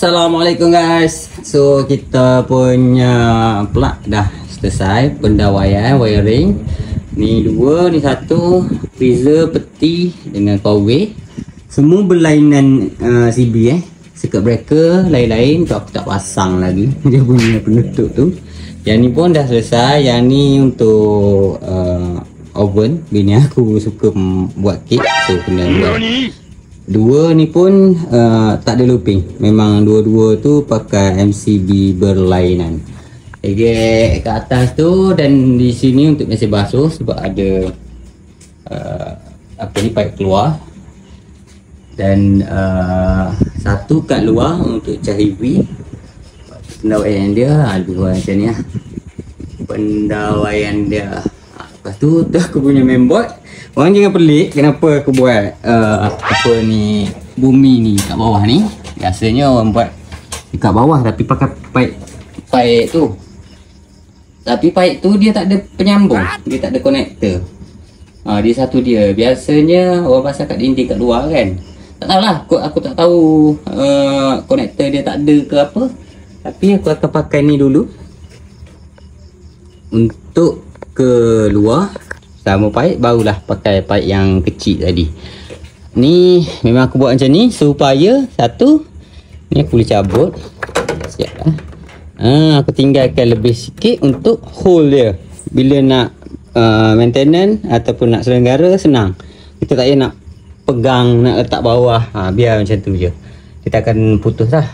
Assalamualaikum guys. So kita punya plug dah selesai pendawaian wiring. Ni dua, ni satu, freezer, peti dengan power. Semua berlainan CB Circuit breaker lain-lain tu aku tak pasang lagi. Dia punya penutup tu. Yang ni pun dah selesai. Yang ni untuk oven. Bini aku suka buat kek, so kena buat. Dua ni pun tak ada looping. Memang dua-dua tu pakai MCB berlainan. Egek kat atas tu, dan di sini untuk mesin basuh sebab ada apa ni, pipe keluar. Dan satu kat luar untuk cari V. Pendawaian dia dua macam ni lah. Pendawaian dia. Lepas tu aku punya mainboard. Orang jangan pelik kenapa aku buat apa ni, bumi ni kat bawah ni. Biasanya orang buat dekat bawah tapi pakai pipe tu. Tapi pipe tu dia tak ada penyambung, dia tak ada connector. Dia satu dia. Biasanya orang pasang kat dinding kat luar kan. Tak tahulah, aku tak tahu connector dia tak ada ke apa. Tapi aku akan pakai ni dulu untuk ke luar. Sama pipe, barulah pakai pipe yang kecil tadi. Ni memang aku buat macam ni supaya satu, ni aku boleh cabut. Siap lah. Aku tinggalkan lebih sikit untuk hold dia. Bila nak maintenance ataupun nak selenggara, senang. Kita tak payah nak pegang, nak letak bawah. Biar macam tu je. Kita akan putus lah.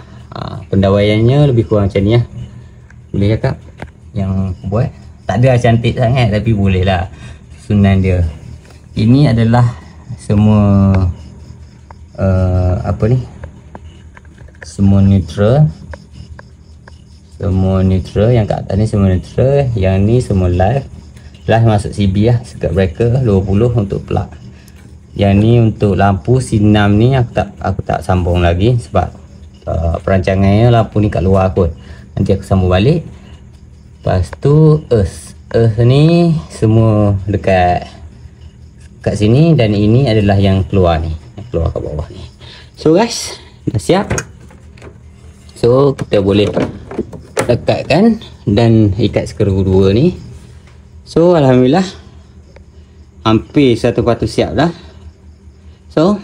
Pendawaiannya lebih kurang macam ni lah. Boleh cakap yang aku buat. Tak ada cantik sangat tapi boleh lah. Sunan dia. Ini adalah semua apa ni, semua neutral. Semua neutral. Yang kat atas ni semua neutral. Yang ni semua live. Live masuk CB lah. Circuit breaker 20 untuk plug. Yang ni untuk lampu sinam ni aku tak sambung lagi sebab perancangannya lampu ni kat luar kot. Nanti aku sambung balik. Lepas tu earth ni semua dekat kat sini, dan ini adalah yang keluar ni, yang keluar kat bawah ni. So guys, dah siap. So kita boleh lekatkan dan ikat skru dua ni. So alhamdulillah hampir 100% siap dah. So